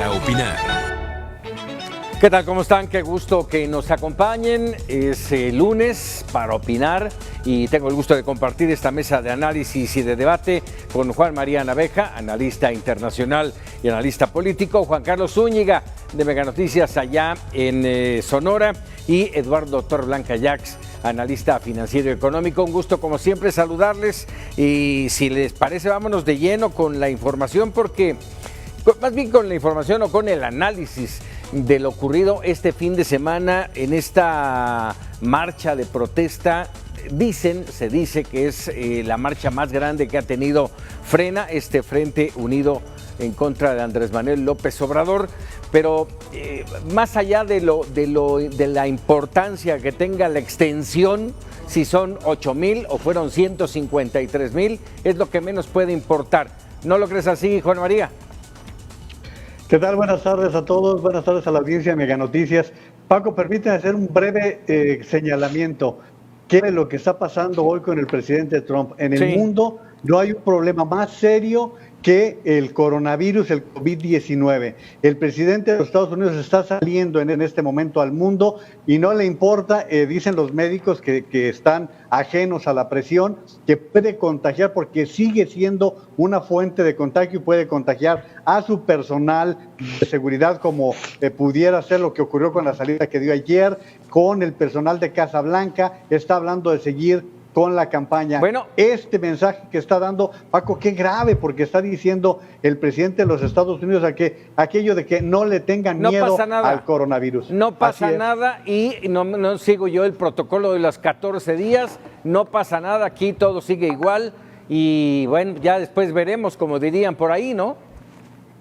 para opinar. ¿Qué tal? ¿Cómo están? Qué gusto que nos acompañen. Es lunes para opinar y tengo el gusto de compartir esta mesa de análisis y de debate con Juan María Naveja, analista internacional y analista político, Juan Carlos Zúñiga de Mega Noticias allá en Sonora y Eduardo Torreblanca Jax, analista financiero y económico. Un gusto como siempre saludarles y si les parece vámonos de lleno con la información porque más bien con la información o con el análisis de lo ocurrido este fin de semana en esta marcha de protesta. Se dice que es la marcha más grande que ha tenido Frena, este Frente Unido en contra de Andrés Manuel López Obrador, pero más allá de la importancia que tenga la extensión, si son 8,000 o fueron 153,000, es lo que menos puede importar. ¿No lo crees así, Juan María? ¿Qué tal? Buenas tardes a todos, buenas tardes a la audiencia de Mega Noticias. Paco, permíteme hacer un breve señalamiento. ¿Qué es lo que está pasando hoy con el presidente Trump? En el mundo no hay un problema más serio que el coronavirus, el COVID-19. El presidente de los Estados Unidos está saliendo en este momento al mundo y no le importa, dicen los médicos que están ajenos a la presión, que puede contagiar porque sigue siendo una fuente de contagio y puede contagiar a su personal de seguridad, como pudiera ser lo que ocurrió con la salida que dio ayer, con el personal de Casa Blanca. Está hablando de seguir con la campaña. Bueno, este mensaje que está dando Paco, qué grave, porque está diciendo el presidente de los Estados Unidos aquello de que no le tengan miedo al coronavirus. No pasa nada y no sigo yo el protocolo de los 14 días, no pasa nada, aquí todo sigue igual y bueno, ya después veremos, como dirían por ahí, ¿no?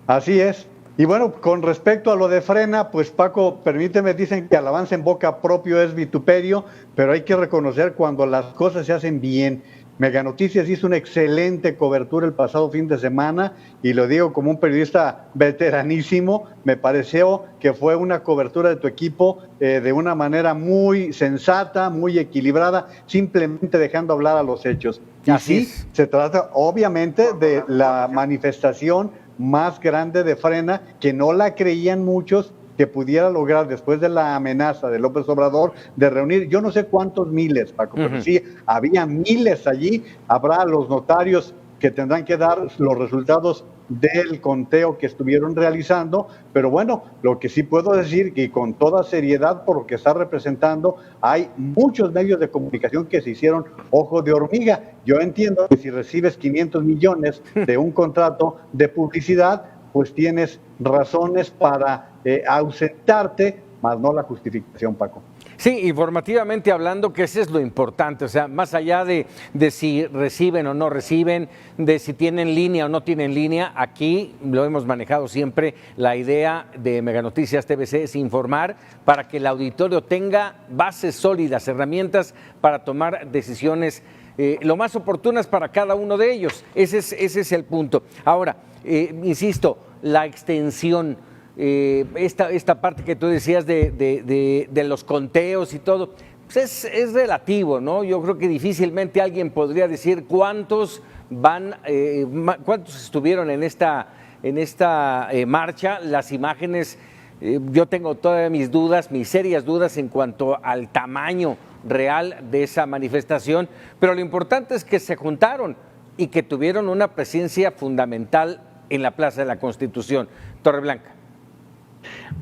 Así es. Y bueno, con respecto a lo de Frena, pues Paco, permíteme, dicen que alabanza en boca propio es vituperio, pero hay que reconocer cuando las cosas se hacen bien. Mega Noticias hizo una excelente cobertura el pasado fin de semana y lo digo como un periodista veteranísimo, me pareció que fue una cobertura de tu equipo de una manera muy sensata, muy equilibrada, simplemente dejando hablar a los hechos. Y sí, se trata obviamente de la manifestación más grande de Frena, que no la creían muchos que pudiera lograr después de la amenaza de López Obrador de reunir, yo no sé cuántos miles, Paco, pero sí, había miles allí. Habrá los notarios que tendrán que dar los resultados del conteo que estuvieron realizando, pero bueno, lo que sí puedo decir que con toda seriedad por lo que está representando, hay muchos medios de comunicación que se hicieron ojo de hormiga. Yo entiendo que si recibes 500 millones de un contrato de publicidad, pues tienes razones para ausentarte, más no la justificación, Paco. Sí, informativamente hablando, que eso es lo importante, o sea, más allá de si reciben o no reciben, de si tienen línea o no tienen línea, aquí lo hemos manejado siempre, la idea de Mega Noticias TVC es informar para que el auditorio tenga bases sólidas, herramientas para tomar decisiones lo más oportunas para cada uno de ellos. Ese es el punto. Ahora, insisto, la extensión, esta parte que tú decías de los conteos y todo, pues es relativo, ¿no? Yo creo que difícilmente alguien podría decir cuántos estuvieron en esta marcha. Las imágenes, yo tengo todavía mis serias dudas en cuanto al tamaño real de esa manifestación, pero lo importante es que se juntaron y que tuvieron una presencia fundamental en la Plaza de la Constitución. Torreblanca.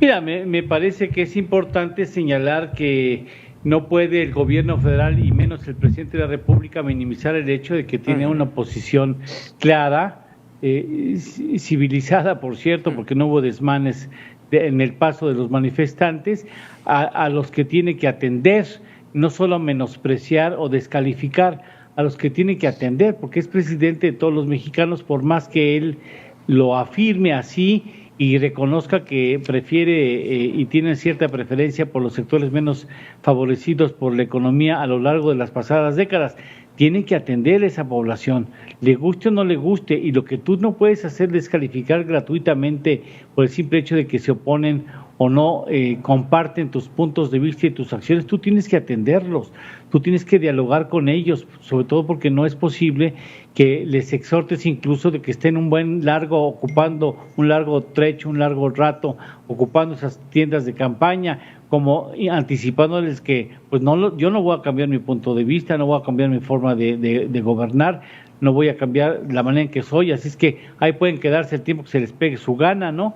Mira, me parece que es importante señalar que no puede el gobierno federal y menos el presidente de la República minimizar el hecho de que tiene una posición clara, civilizada, por cierto, porque no hubo desmanes en el paso de los manifestantes, a los que tiene que atender, no solo menospreciar o descalificar, a los que tiene que atender, porque es presidente de todos los mexicanos, por más que él lo afirme así y reconozca que prefiere y tiene cierta preferencia por los sectores menos favorecidos por la economía a lo largo de las pasadas décadas. Tiene que atender a esa población, le guste o no le guste, y lo que tú no puedes hacer es descalificar gratuitamente por el simple hecho de que se oponen o no comparten tus puntos de vista y tus acciones. Tú tienes que atenderlos, tú tienes que dialogar con ellos, sobre todo porque no es posible que les exhortes incluso de que estén ocupando un largo trecho, un largo rato, ocupando esas tiendas de campaña, como anticipándoles que pues yo no voy a cambiar mi punto de vista, no voy a cambiar mi forma de gobernar, no voy a cambiar la manera en que soy, así es que ahí pueden quedarse el tiempo que se les pegue su gana, ¿no?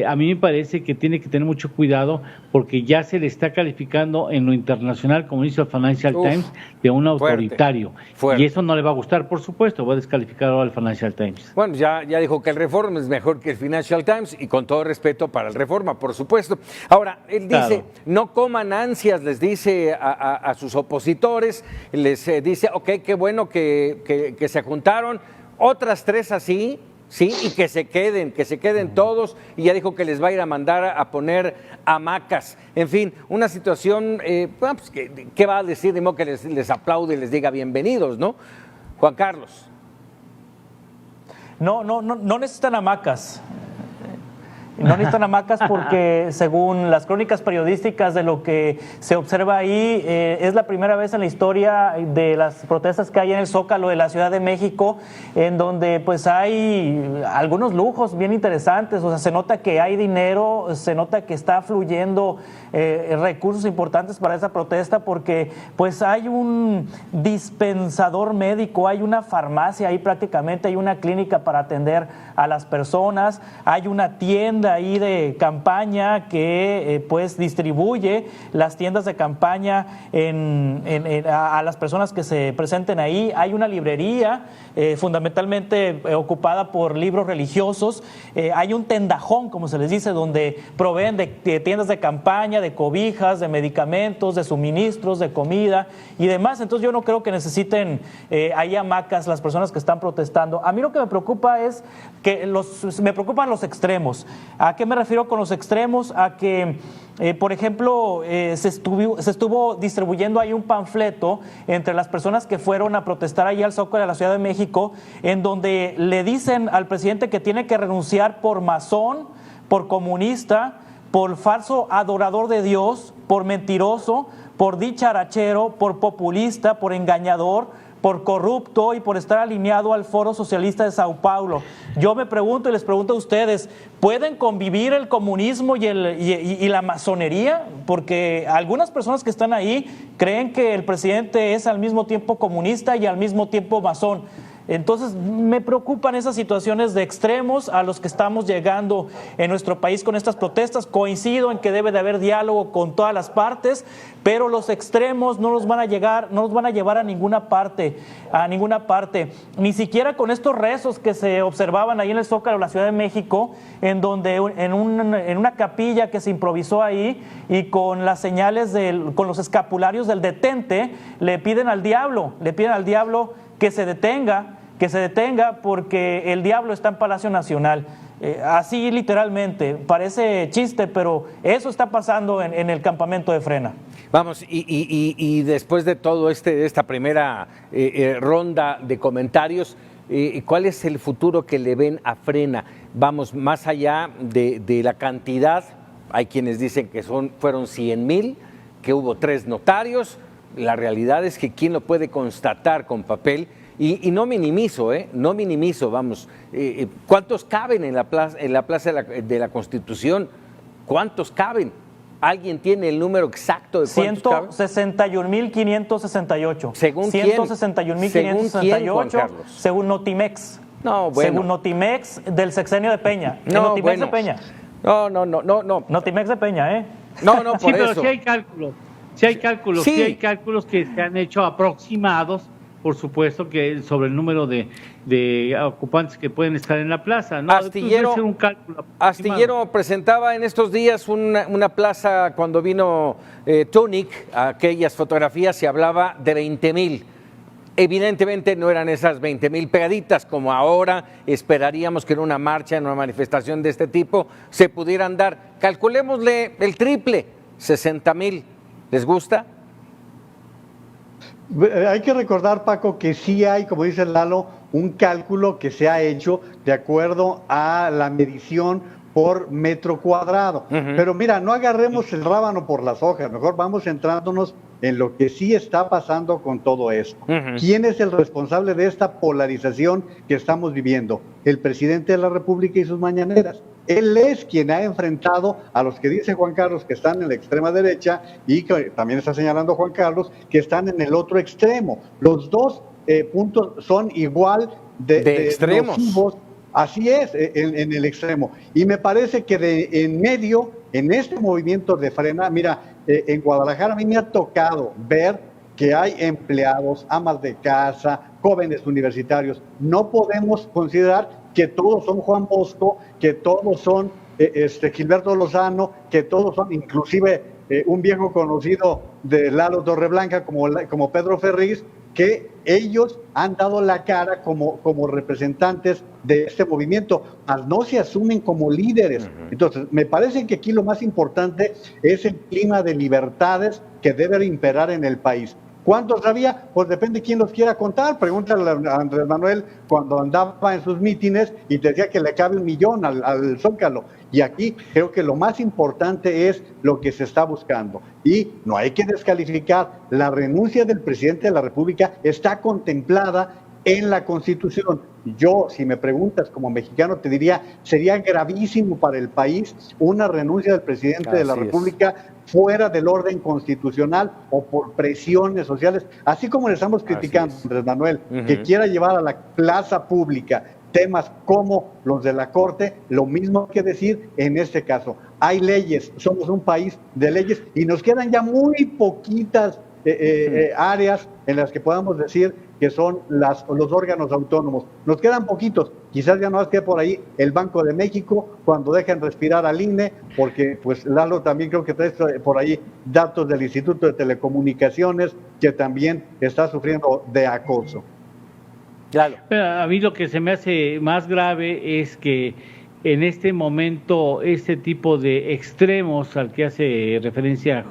A mí me parece que tiene que tener mucho cuidado porque ya se le está calificando en lo internacional, como dice el Financial Times, de un autoritario. Fuerte. Y eso no le va a gustar, por supuesto, va a descalificar al Financial Times. Bueno, ya dijo que el Reforma es mejor que el Financial Times y con todo respeto para el Reforma, por supuesto. Ahora, él dice, no coman ansias, les dice a sus opositores, les dice, ok, qué bueno que se juntaron, otras 3 así. Sí, y que se queden todos, y ya dijo que les va a ir a mandar a poner hamacas. En fin, una situación, pues, ¿qué va a decir? De modo que les aplaude y les diga bienvenidos, ¿no? Juan Carlos. No necesitan hamacas. No necesitan hamacas porque, según las crónicas periodísticas de lo que se observa ahí, es la primera vez en la historia de las protestas que hay en el Zócalo de la Ciudad de México, en donde pues hay algunos lujos bien interesantes. O sea, se nota que hay dinero, se nota que está fluyendo recursos importantes para esa protesta, porque pues hay un dispensador médico, hay una farmacia ahí prácticamente, hay una clínica para atender a las personas, hay una tienda ahí de campaña que pues distribuye las tiendas de campaña a las personas que se presenten ahí, hay una librería fundamentalmente ocupada por libros religiosos, hay un tendajón, como se les dice, donde proveen de tiendas de campaña, de cobijas, de medicamentos, de suministros, de comida y demás. Entonces yo no creo que necesiten ahí hamacas las personas que están protestando. A mí lo que me preocupa es que me preocupan los extremos. ¿A qué me refiero con los extremos? A que, por ejemplo, se estuvo distribuyendo ahí un panfleto entre las personas que fueron a protestar allí al Zócalo de la Ciudad de México, en donde le dicen al presidente que tiene que renunciar por masón, por comunista, por falso adorador de Dios, por mentiroso, por dicharachero, por populista, por engañador, por corrupto y por estar alineado al Foro Socialista de Sao Paulo. Yo me pregunto y les pregunto a ustedes, ¿pueden convivir el comunismo y la masonería? Porque algunas personas que están ahí creen que el presidente es al mismo tiempo comunista y al mismo tiempo masón. Entonces me preocupan esas situaciones de extremos a los que estamos llegando en nuestro país con estas protestas. Coincido en que debe de haber diálogo con todas las partes, pero los extremos no nos van a llevar a ninguna parte, ni siquiera con estos rezos que se observaban ahí en el Zócalo de la Ciudad de México, en donde en una capilla que se improvisó ahí y con las señales con los escapularios del detente, le piden al diablo que se detenga porque el diablo está en Palacio Nacional. Así literalmente, parece chiste, pero eso está pasando en el campamento de Frena. Vamos, y después de todo esta primera ronda de comentarios, ¿cuál es el futuro que le ven a Frena? Vamos, más allá de la cantidad, hay quienes dicen que fueron 100,000, que hubo 3 notarios. La realidad es que quién lo puede constatar con papel, y no minimizo, vamos, ¿cuántos caben en la plaza de la Constitución? ¿Cuántos caben? ¿Alguien tiene el número exacto de cuántos caben? 161.568. ¿Según quién? 161.568, según Notimex. No, bueno. Según Notimex del sexenio de Peña. No, Notimex bueno. de Peña. No. Notimex de Peña, ¿eh? No, por sí, pero eso. sí hay cálculos. Sí hay cálculos que se han hecho aproximados, por supuesto, que sobre el número de ocupantes que pueden estar en la plaza, ¿no? Astillero presentaba en estos días una plaza cuando vino Tunic, aquellas fotografías se hablaba de 20,000. Evidentemente no eran esas 20,000 pegaditas como ahora esperaríamos que en una marcha, en una manifestación de este tipo se pudieran dar. Calculémosle el triple, 60,000. ¿Les gusta? Hay que recordar, Paco, que sí hay, como dice Lalo, un cálculo que se ha hecho de acuerdo a la medición por metro cuadrado. Pero mira, no agarremos el rábano por las hojas, mejor vamos centrándonos en lo que sí está pasando con todo esto. ¿Quién es el responsable de esta polarización que estamos viviendo? El presidente de la República y sus mañaneras. Él es quien ha enfrentado a los que dice Juan Carlos que están en la extrema derecha y que también está señalando Juan Carlos que están en el otro extremo. Los dos puntos son igual de extremos. nocivos. Así es, en el extremo. Y me parece que en medio, en este movimiento de frena, mira, en Guadalajara a mí me ha tocado ver que hay empleados, amas de casa, jóvenes universitarios. No podemos considerar que todos son Juan Bosco, que todos son Gilberto Lozano, que todos son inclusive un viejo conocido de Lalo Torreblanca como Pedro Ferriz, que ellos han dado la cara como representantes de este movimiento, mas no se asumen como líderes. Entonces, me parece que aquí lo más importante es el clima de libertades que debe imperar en el país. ¿Cuántos había? Pues depende de quién los quiera contar. Pregúntale a Andrés Manuel cuando andaba en sus mítines y te decía que le cabe 1 millón al Zócalo. Y aquí creo que lo más importante es lo que se está buscando. Y no hay que descalificar, la renuncia del presidente de la República está contemplada en la Constitución. Yo, si me preguntas como mexicano, te diría, sería gravísimo para el país una renuncia del presidente de la República fuera del orden constitucional o por presiones sociales, así como le estamos criticando a Andrés Manuel, que quiera llevar a la plaza pública temas como los de la Corte, lo mismo que decir en este caso. Hay leyes, somos un país de leyes y nos quedan ya muy poquitas áreas en las que podamos decir que son los órganos autónomos. Nos quedan poquitos, quizás ya no más quede por ahí el Banco de México cuando dejen respirar al INE, porque pues Lalo también creo que trae por ahí datos del Instituto de Telecomunicaciones que también está sufriendo de acoso. Claro. A mí lo que se me hace más grave es que en este momento este tipo de extremos al que hace referencia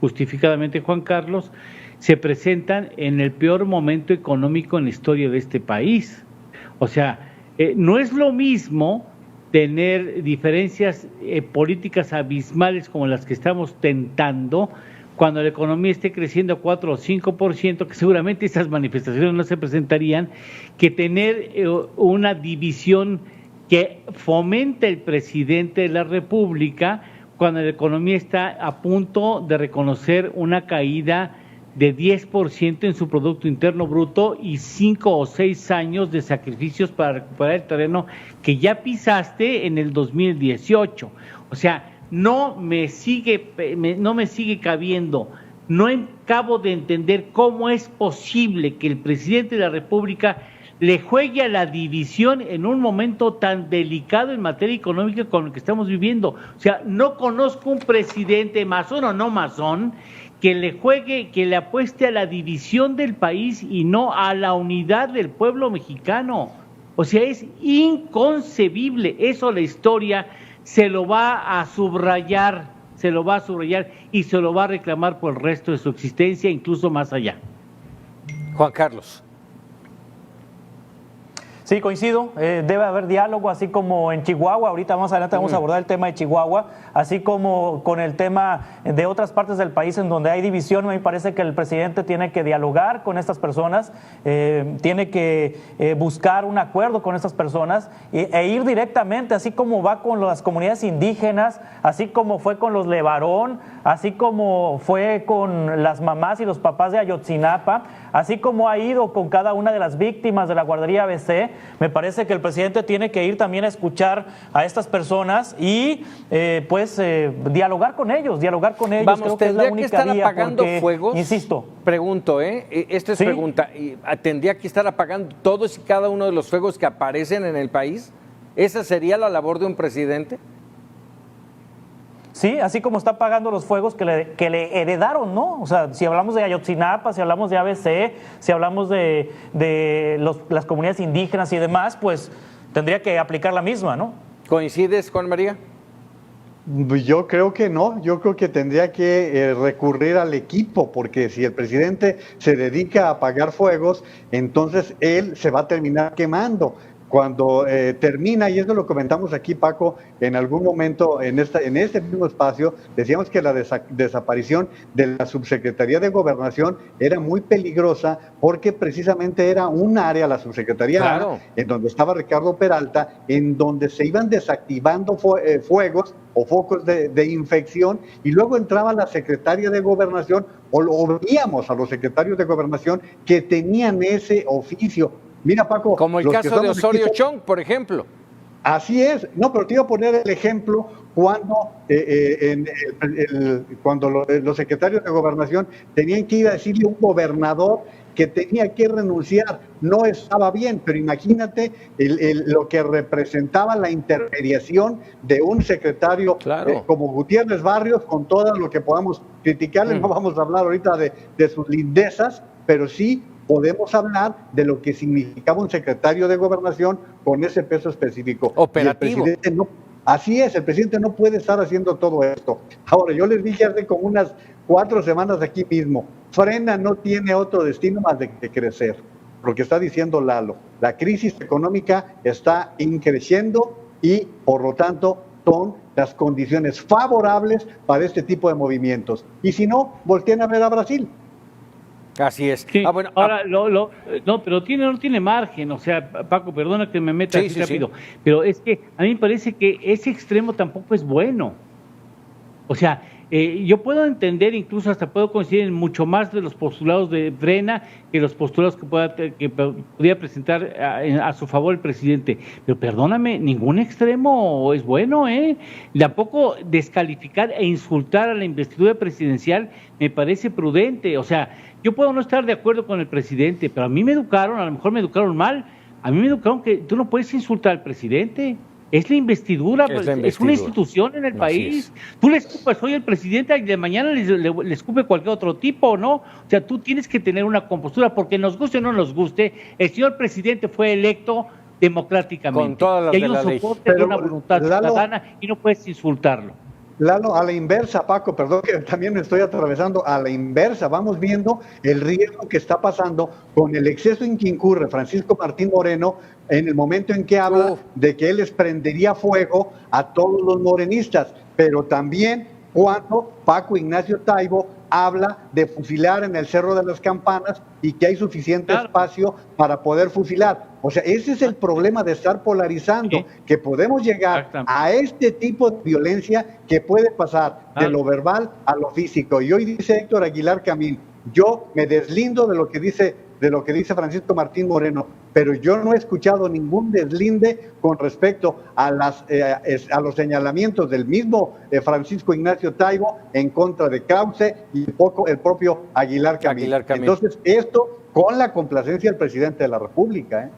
justificadamente Juan Carlos se presentan en el peor momento económico en la historia de este país. O sea, no es lo mismo tener diferencias políticas abismales como las que estamos tentando cuando la economía esté creciendo a 4 o 5%, que seguramente esas manifestaciones no se presentarían, que tener una división que fomenta el presidente de la República cuando la economía está a punto de reconocer una caída de 10% en su Producto Interno Bruto y 5 o 6 años de sacrificios para recuperar el terreno que ya pisaste en el 2018. O sea, no me sigue cabiendo, no acabo de entender cómo es posible que el presidente de la República le juegue a la división en un momento tan delicado en materia económica como el que estamos viviendo. O sea, no conozco un presidente masón o no masón que le juegue, que le apueste a la división del país y no a la unidad del pueblo mexicano. O sea, es inconcebible. Eso la historia se lo va a subrayar y se lo va a reclamar por el resto de su existencia, incluso más allá. Juan Carlos. Sí, coincido, debe haber diálogo, así como en Chihuahua, ahorita más adelante vamos a abordar el tema de Chihuahua, así como con el tema de otras partes del país en donde hay división. Me parece que el presidente tiene que dialogar con estas personas, tiene que buscar un acuerdo con estas personas e ir directamente, así como va con las comunidades indígenas, así como fue con los Levarón, así como fue con las mamás y los papás de Ayotzinapa, así como ha ido con cada una de las víctimas de la guardería ABC. Me parece que el presidente tiene que ir también a escuchar a estas personas y dialogar con ellos. Vamos, creo que es la única que estar vía apagando porque, fuegos. Insisto. Pregunto, esta es ¿Sí? pregunta. ¿Tendría que estar apagando todos y cada uno de los fuegos que aparecen en el país? ¿Esa sería la labor de un presidente? Sí, así como está pagando los fuegos que le heredaron, ¿no? O sea, si hablamos de Ayotzinapa, si hablamos de ABC, si hablamos de las comunidades indígenas y demás, pues tendría que aplicar la misma, ¿no? ¿Coincides, Juan María? Yo creo que no, yo creo que tendría que recurrir al equipo, porque si el presidente se dedica a apagar fuegos, entonces él se va a terminar quemando. cuando termina, y eso lo comentamos aquí, Paco, en algún momento en este mismo espacio, decíamos que la desaparición de la Subsecretaría de Gobernación era muy peligrosa porque precisamente era un área, la Subsecretaría, claro, en donde estaba Ricardo Peralta, en donde se iban desactivando fuegos o focos de infección, y luego entraba la Secretaría de Gobernación, o veíamos a los secretarios de Gobernación que tenían ese oficio. Mira, Paco, como el caso de Osorio Chong, por ejemplo. Así es. No, pero te iba a poner el ejemplo cuando, cuando los secretarios de Gobernación tenían que ir a decirle a un gobernador que tenía que renunciar. No estaba bien, pero imagínate lo que representaba la intermediación de un secretario, claro, como Gutiérrez Barrios, con todo lo que podamos criticarle. No vamos a hablar ahorita de sus lindezas, pero sí podemos hablar de lo que significaba un secretario de Gobernación con ese peso específico. Operativo. Y el presidente así es, el presidente no puede estar haciendo todo esto. Ahora, yo les dije hace como unas 4 semanas aquí mismo, Frena no tiene otro destino más de crecer. Lo que está diciendo Lalo, la crisis económica está increciendo y, por lo tanto, son las condiciones favorables para este tipo de movimientos. Y si no, volteen a ver a Brasil. Así es. Sí, bueno, ahora, no, pero no tiene margen. O sea, Paco, perdona que me meta así rápido, pero es que a mí me parece que ese extremo tampoco es bueno. O sea, yo puedo entender, incluso hasta puedo coincidir en mucho más de los postulados de Frena que los postulados que podía presentar a su favor el presidente. Pero perdóname, ningún extremo es bueno, Tampoco descalificar e insultar a la investidura presidencial me parece prudente. O sea, yo puedo no estar de acuerdo con el presidente, pero a mí me educaron, a lo mejor me educaron mal, a mí me educaron que tú no puedes insultar al presidente. Es la investidura, es una institución en el país. Tú le escupas, soy el presidente, y de mañana le escupe cualquier otro tipo, ¿no? O sea, tú tienes que tener una compostura, porque nos guste o no nos guste, el señor presidente fue electo democráticamente. Con todas las y hay un soporte de una voluntad ciudadana y no puedes insultarlo. Lalo, a la inversa, Paco, perdón que también me estoy atravesando, a la inversa, vamos viendo el riesgo que está pasando con el exceso en que incurre Francisco Martín Moreno en el momento en que habla de que él les prendería fuego a todos los morenistas, pero también cuando Paco Ignacio Taibo habla de fusilar en el Cerro de las Campanas y que hay suficiente espacio para poder fusilar. O sea, ese es el problema de estar polarizando, que podemos llegar a este tipo de violencia que puede pasar de lo verbal a lo físico. Y hoy dice Héctor Aguilar Camín, yo me deslindo de lo que dice Francisco Martín Moreno, pero yo no he escuchado ningún deslinde con respecto a los señalamientos del mismo Francisco Ignacio Taibo en contra de Krause y el propio Aguilar Camín. Entonces, esto con la complacencia del presidente de la República,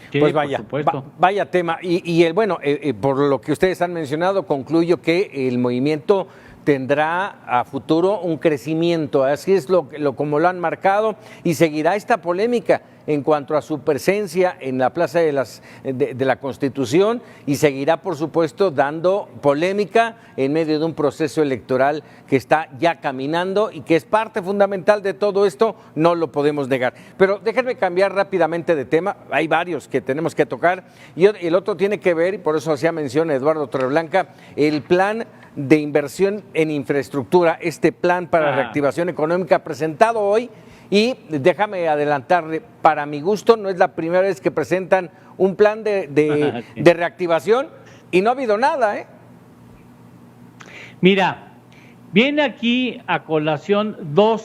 Sí, pues vaya tema. Y por lo que ustedes han mencionado, concluyo que el movimiento tendrá a futuro un crecimiento, así es como lo han marcado, y seguirá esta polémica en cuanto a su presencia en la Plaza de la Constitución, y seguirá, por supuesto, dando polémica en medio de un proceso electoral que está ya caminando y que es parte fundamental de todo esto, no lo podemos negar. Pero déjenme cambiar rápidamente de tema, hay varios que tenemos que tocar, y el otro tiene que ver, y por eso hacía mención Eduardo Torreblanca, el plan de inversión en infraestructura, este plan para reactivación económica presentado hoy. Y déjame adelantarle, para mi gusto no es la primera vez que presentan un plan de reactivación y no ha habido nada, Mira, viene aquí a colación dos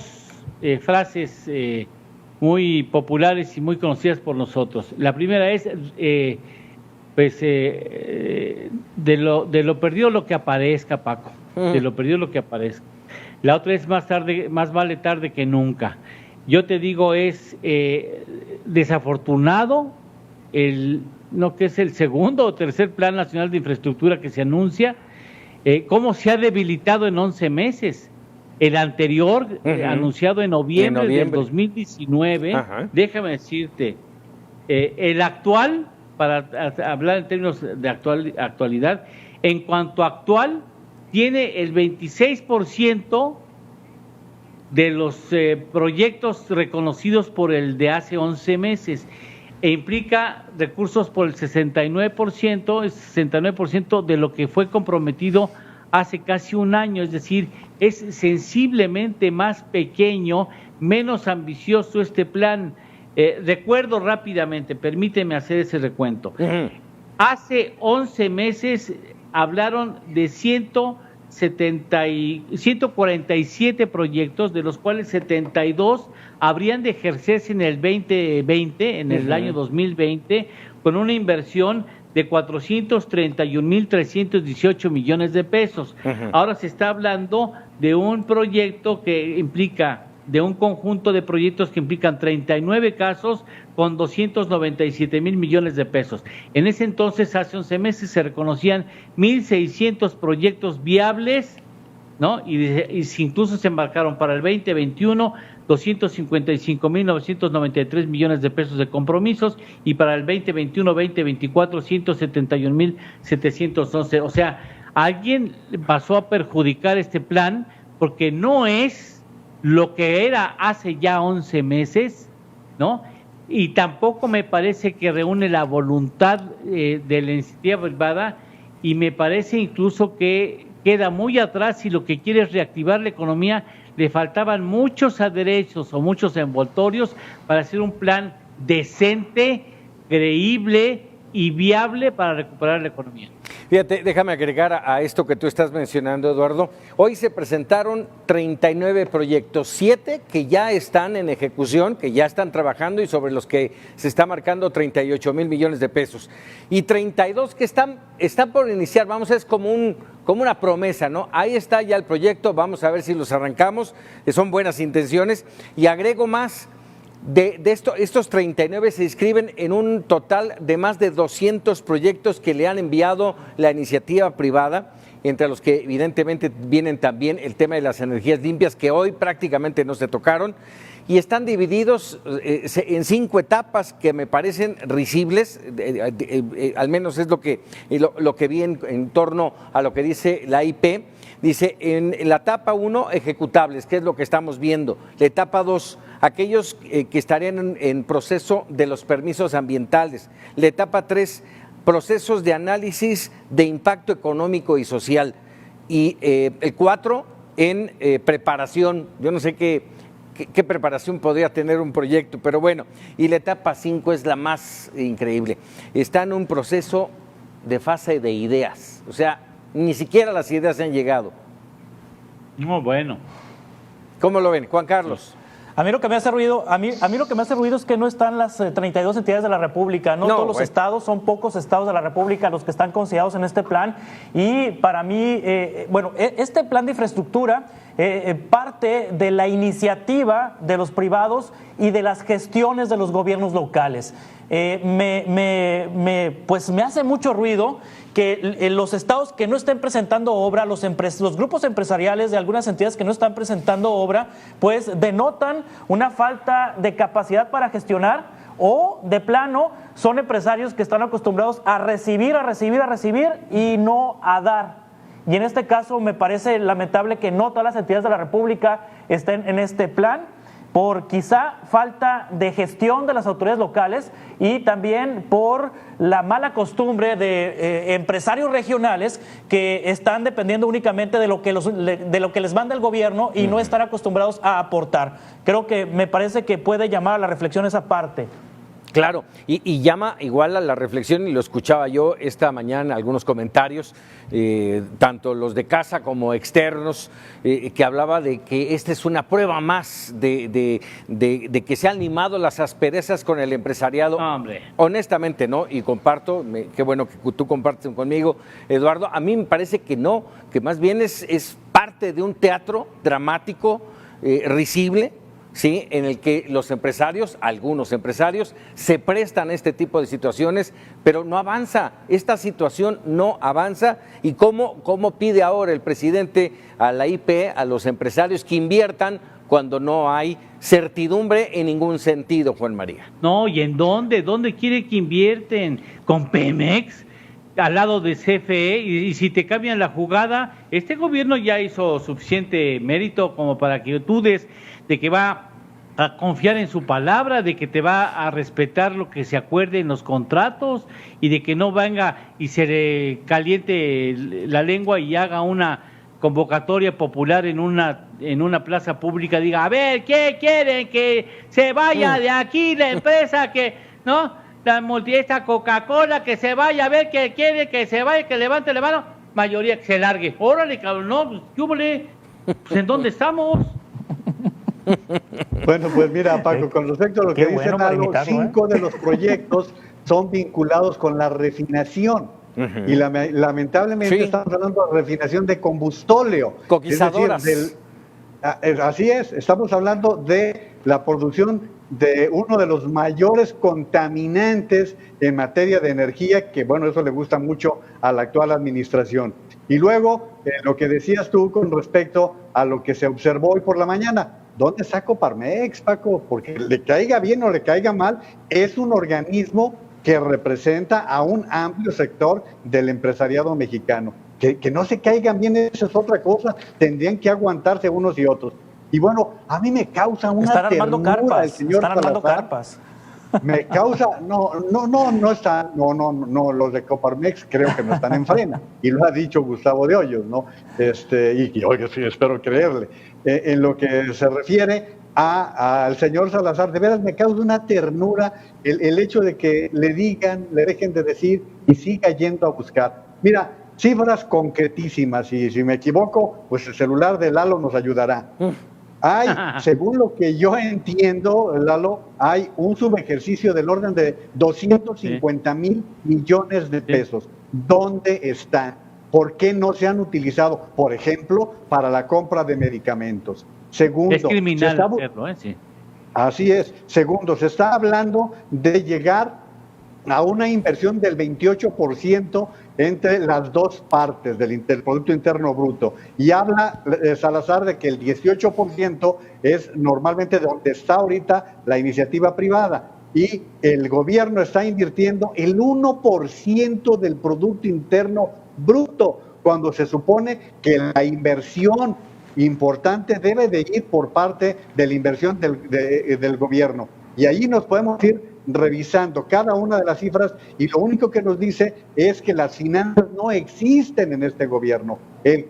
frases muy populares y muy conocidas por nosotros. La primera es, de lo perdido lo que aparezca, Paco, de lo perdido lo que aparezca. La otra es más vale tarde que nunca. Yo te digo, es desafortunado que es el segundo o tercer Plan Nacional de Infraestructura que se anuncia, cómo se ha debilitado en 11 meses. El anterior, anunciado en noviembre del 2019, déjame decirte, el actual, para hablar en términos de actualidad, en cuanto a actual, tiene el 26% de los proyectos reconocidos por el de hace 11 meses. e implica recursos por el 69% de lo que fue comprometido hace casi un año, es decir, es sensiblemente más pequeño, menos ambicioso este plan. Recuerdo rápidamente, permíteme hacer ese recuento. Hace 11 meses hablaron de 147 proyectos, de los cuales 72 habrían de ejercerse en el 2020, en el año 2020, con una inversión de 431,318 millones de pesos. Ahora se está hablando de un proyecto que implica, de un conjunto de proyectos que implican 39 casos con 297,000 millones de pesos. En ese entonces, hace 11 meses, se reconocían 1,600 proyectos viables, ¿no? Y incluso se embarcaron para el 2021 255,993 millones de pesos de compromisos, y para el 2021-2024 171,711. O sea, alguien pasó a perjudicar este plan porque no es lo que era hace ya 11 meses, ¿no? Y tampoco me parece que reúne la voluntad de la iniciativa privada, y me parece incluso que queda muy atrás. Si lo que quiere es reactivar la economía, le faltaban muchos aderezos o muchos envoltorios para hacer un plan decente, creíble y viable para recuperar la economía. Fíjate, déjame agregar a esto que tú estás mencionando, Eduardo. Hoy se presentaron 39 proyectos, 7 que ya están en ejecución, que ya están trabajando y sobre los que se está marcando 38,000 millones de pesos. Y 32 que están por iniciar, vamos, es como una promesa, ¿no? Ahí está ya el proyecto, vamos a ver si los arrancamos, son buenas intenciones. Y agrego más. Estos 39 se inscriben en un total de más de 200 proyectos que le han enviado la iniciativa privada, entre los que evidentemente vienen también el tema de las energías limpias, que hoy prácticamente no se tocaron, y están divididos en 5 etapas que me parecen risibles, al menos es lo que vi en torno a lo que dice la IP. Dice, en la etapa 1, ejecutables, que es lo que estamos viendo. La etapa 2, aquellos que estarían en proceso de los permisos ambientales. La etapa 3, procesos de análisis de impacto económico y social. Y el 4, en preparación. Yo no sé qué preparación podría tener un proyecto, pero bueno. Y la etapa 5 es la más increíble. Está en un proceso de fase de ideas. O sea, ni siquiera las ideas han llegado. No, bueno. ¿Cómo lo ven, Juan Carlos? A mí lo que me hace ruido, es que no están las 32 entidades de la República, no todos los estados, son pocos estados de la República los que están considerados en este plan. Y para mí, este plan de infraestructura parte de la iniciativa de los privados y de las gestiones de los gobiernos locales. Pues me hace mucho ruido que los estados que no estén presentando obra, los grupos empresariales de algunas entidades que no están presentando obra, pues denotan una falta de capacidad para gestionar, o de plano son empresarios que están acostumbrados a recibir y no a dar. Y en este caso me parece lamentable que no todas las entidades de la República estén en este plan, por quizá falta de gestión de las autoridades locales y también por la mala costumbre de empresarios regionales que están dependiendo únicamente de lo que les manda el gobierno y no están acostumbrados a aportar. Creo que me parece que puede llamar a la reflexión esa parte. Claro, y llama igual a la reflexión, y lo escuchaba yo esta mañana, algunos comentarios, tanto los de casa como externos, que hablaba de que esta es una prueba más de que se han limado las asperezas con el empresariado. Hombre. Honestamente, ¿no? Y comparto, qué bueno que tú compartes conmigo, Eduardo. A mí me parece que no, que más bien es parte de un teatro dramático, risible, ¿sí? En el que los empresarios, algunos empresarios, se prestan a este tipo de situaciones, pero no avanza. Esta situación no avanza. ¿Y cómo pide ahora el presidente a la IP, a los empresarios, que inviertan cuando no hay certidumbre en ningún sentido, Juan María? No, ¿y en dónde? ¿Dónde quiere que invierten? ¿Con Pemex? Al lado de CFE, y si te cambian la jugada, este gobierno ya hizo suficiente mérito como para que dudes de que va a confiar en su palabra, de que te va a respetar lo que se acuerde en los contratos y de que no venga y se le caliente la lengua y haga una convocatoria popular en una plaza pública, diga, a ver, ¿qué quieren? Que se vaya de aquí la empresa, que no, esta Coca-Cola, que se vaya, a ver, ¿qué quiere? Que se vaya, que levante la mano, mayoría que se largue. Órale, cabrón, no, pues, ¿qué húbole? Pues, ¿en dónde estamos? Bueno, pues mira, Paco, con respecto a lo que dice bueno Lalo, 5 de los proyectos son vinculados con la refinación. Y lamentablemente estamos hablando de refinación de combustóleo. Coquizadoras. Así es, estamos hablando de la producción de uno de los mayores contaminantes en materia de energía, que bueno, eso le gusta mucho a la actual administración. Y luego, lo que decías tú con respecto a lo que se observó hoy por la mañana, ¿dónde está Coparmex, Paco? Porque le caiga bien o le caiga mal, es un organismo que representa a un amplio sector del empresariado mexicano. Que no se caigan bien, eso es otra cosa, tendrían que aguantarse unos y otros. Y bueno, a mí me causa una están armando ternura carpas, el señor están armando Salazar. carpas. Me causa, no están, no, los de Coparmex creo que no están en frena, y lo ha dicho Gustavo de Hoyos, ¿no? Y oiga, sí, espero creerle. En lo que se refiere al señor Salazar, de veras me causa una ternura el hecho de que le dejen de decir y siga yendo a buscar. Mira, cifras concretísimas, y si me equivoco, pues el celular de Lalo nos ayudará. Hay, según lo que yo entiendo, Lalo, hay un subejercicio del orden de 250,000 millones de pesos. ¿Dónde están? ¿Por qué no se han utilizado, por ejemplo, para la compra de medicamentos? Segundo, es criminal hacerlo, sí. Así es. Segundo, se está hablando de llegar a una inversión del 28% entre las dos partes del Producto Interno Bruto. Y habla Salazar de que el 18% es normalmente donde está ahorita la iniciativa privada. Y el gobierno está invirtiendo el 1% del Producto Interno Bruto, cuando se supone que la inversión importante debe de ir por parte de la inversión del gobierno. Y ahí nos podemos ir revisando cada una de las cifras, y lo único que nos dice es que las finanzas no existen en este gobierno.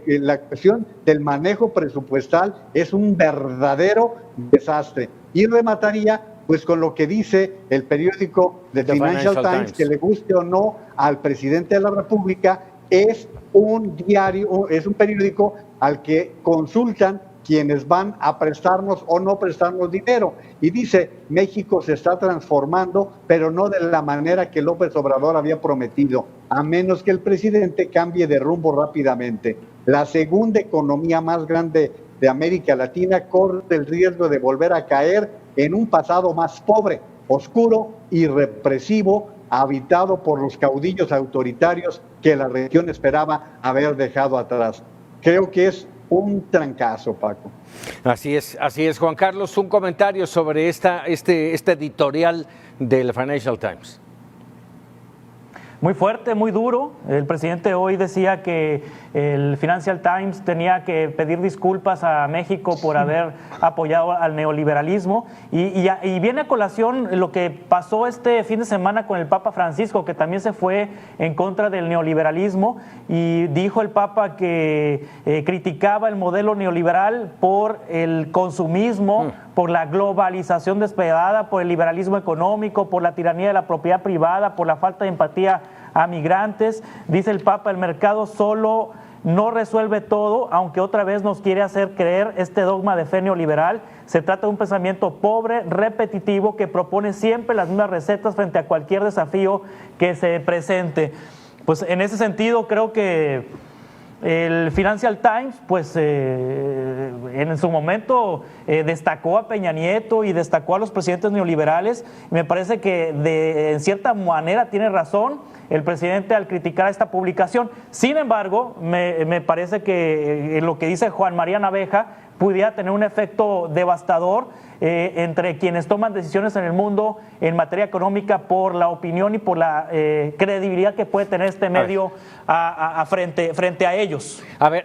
La cuestión del manejo presupuestal es un verdadero desastre. Y remataría pues con lo que dice el periódico The Financial Times, que le guste o no al presidente de la República, es un diario, es un periódico al que consultan quienes van a prestarnos o no prestarnos dinero. Y dice, México se está transformando, pero no de la manera que López Obrador había prometido, a menos que el presidente cambie de rumbo rápidamente. La segunda economía más grande de América Latina corre el riesgo de volver a caer en un pasado más pobre, oscuro y represivo, habitado por los caudillos autoritarios que la región esperaba haber dejado atrás. Creo que es un trancazo, Paco. Así es. Juan Carlos, un comentario sobre este editorial del Financial Times. Muy fuerte, muy duro. El presidente hoy decía que el Financial Times tenía que pedir disculpas a México por haber apoyado al neoliberalismo y viene a colación lo que pasó este fin de semana con el Papa Francisco, que también se fue en contra del neoliberalismo, y dijo el Papa que criticaba el modelo neoliberal por el consumismo, por la globalización despedada, por el liberalismo económico, por la tiranía de la propiedad privada, por la falta de empatía a migrantes. Dice el Papa, el mercado solo no resuelve todo, aunque otra vez nos quiere hacer creer este dogma de fe neoliberal. Se trata de un pensamiento pobre, repetitivo, que propone siempre las mismas recetas frente a cualquier desafío que se presente. Pues en ese sentido creo que el Financial Times, pues en su momento destacó a Peña Nieto y destacó a los presidentes neoliberales. Me parece que en cierta manera tiene razón el presidente al criticar esta publicación. Sin embargo, me parece que lo que dice Juan María Naveja pudiera tener un efecto devastador entre quienes toman decisiones en el mundo en materia económica por la opinión y por la credibilidad que puede tener este medio frente a ellos. A ver,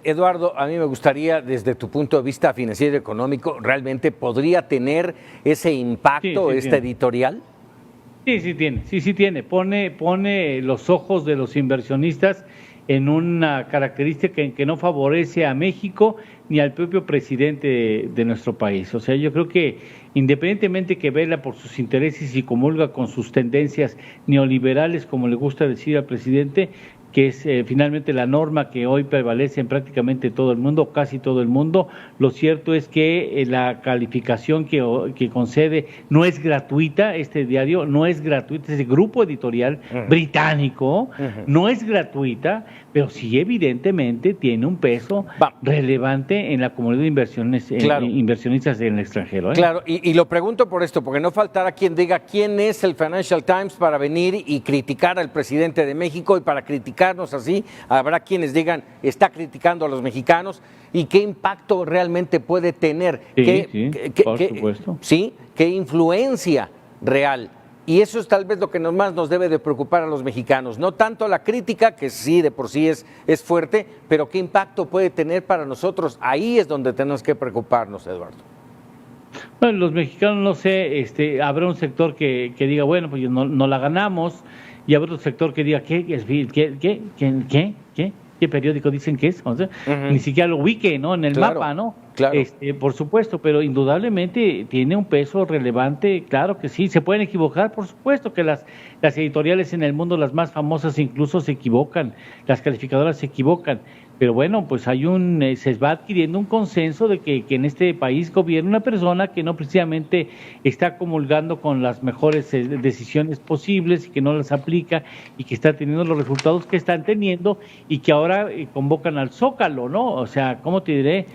Eduardo, a mí me gustaría, desde tu punto de vista financiero y económico, ¿realmente podría tener ese impacto este editorial? Sí tiene. Pone los ojos de los inversionistas en una característica que no favorece a México ni al propio presidente de nuestro país. O sea, yo creo que independientemente que vela por sus intereses y comulga con sus tendencias neoliberales, como le gusta decir al presidente, que es finalmente la norma que hoy prevalece en prácticamente todo el mundo, casi todo el mundo. Lo cierto es que la calificación que concede no es gratuita, este diario no es gratuita, ese grupo editorial británico no es gratuita, pero sí evidentemente tiene un peso relevante en la comunidad de inversionistas en el extranjero. Claro, y lo pregunto por esto, porque no faltará quien diga quién es el Financial Times para venir y criticar al presidente de México, y para criticarnos así, habrá quienes digan está criticando a los mexicanos, y qué impacto realmente puede tener, por supuesto. Sí, qué influencia real. Y eso es tal vez lo que más nos debe de preocupar a los mexicanos, no tanto la crítica, que sí de por sí es fuerte, pero qué impacto puede tener para nosotros. Ahí es donde tenemos que preocuparnos, Eduardo. Bueno, los mexicanos, no sé, habrá un sector que diga, bueno, pues no la ganamos, y habrá otro sector que diga, ¿qué periódico dicen que es? O sea, ni siquiera lo ubique, ¿no? En el mapa, ¿no? Claro. Por supuesto, pero indudablemente tiene un peso relevante, claro que sí. ¿Se pueden equivocar? Por supuesto que las editoriales en el mundo, las más famosas incluso se equivocan, las calificadoras se equivocan, pero bueno, pues se va adquiriendo un consenso de que en este país gobierna una persona que no precisamente está comulgando con las mejores decisiones posibles y que no las aplica y que está teniendo los resultados que están teniendo, y que ahora convocan al Zócalo, ¿no? O sea, ¿cómo te diré?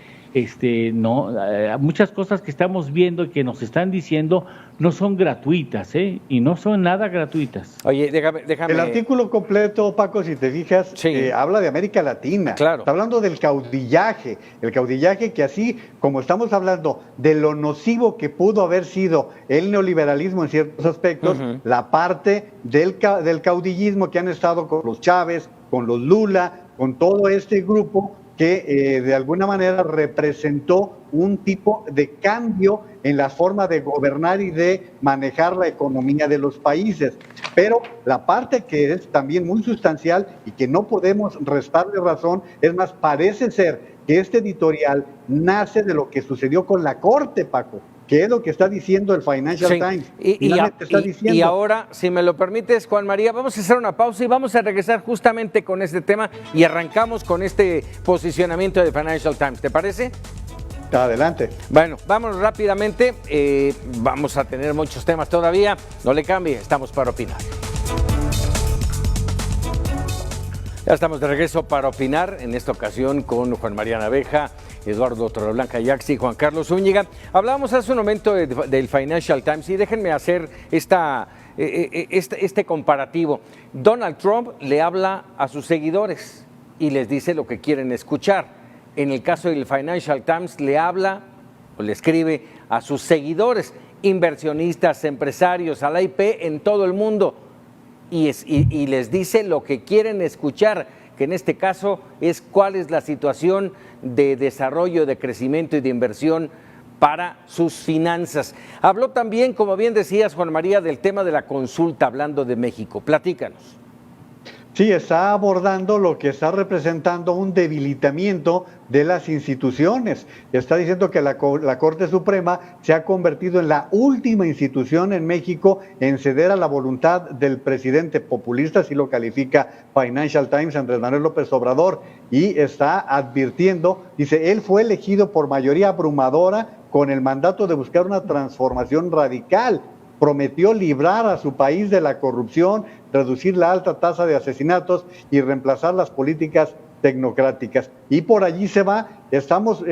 Muchas cosas que estamos viendo y que nos están diciendo no son gratuitas, y no son nada gratuitas. Oye, déjame. El artículo completo, Paco, si te fijas, habla de América Latina. Claro. Está hablando del caudillaje, el caudillaje que, así como estamos hablando de lo nocivo que pudo haber sido el neoliberalismo en ciertos aspectos, la parte del caudillismo que han estado con los Chávez, con los Lula, con todo este grupo que de alguna manera representó un tipo de cambio en la forma de gobernar y de manejar la economía de los países. Pero la parte que es también muy sustancial y que no podemos restarle razón, es más, parece ser que este editorial nace de lo que sucedió con la Corte, Paco, que es lo que está diciendo el Financial Times. Y ahora, si me lo permites, Juan María, vamos a hacer una pausa y vamos a regresar justamente con este tema, y arrancamos con este posicionamiento de Financial Times. ¿Te parece? Adelante. Bueno, vámonos rápidamente. Vamos a tener muchos temas todavía. No le cambie, estamos para opinar. Ya estamos de regreso para opinar, en esta ocasión con Juan María Naveja, Eduardo Torreblanca Yaxi y Juan Carlos Zúñiga. Hablábamos hace un momento del Financial Times, y déjenme hacer este comparativo. Donald Trump le habla a sus seguidores y les dice lo que quieren escuchar. En el caso del Financial Times, le habla o le escribe a sus seguidores, inversionistas, empresarios, a la IP en todo el mundo, y les dice lo que quieren escuchar, que en este caso es cuál es la situación de desarrollo, de crecimiento y de inversión para sus finanzas. Habló también, como bien decías, Juan María, del tema de la consulta, hablando de México. Platícanos. Sí, está abordando lo que está representando un debilitamiento de las instituciones. Está diciendo que la Corte Suprema se ha convertido en la última institución en México en ceder a la voluntad del presidente populista, así lo califica Financial Times, Andrés Manuel López Obrador, y está advirtiendo, dice, él fue elegido por mayoría abrumadora con el mandato de buscar una transformación radical. Prometió librar a su país de la corrupción, reducir la alta tasa de asesinatos y reemplazar las políticas tecnocráticas. Y por allí se va. Estamos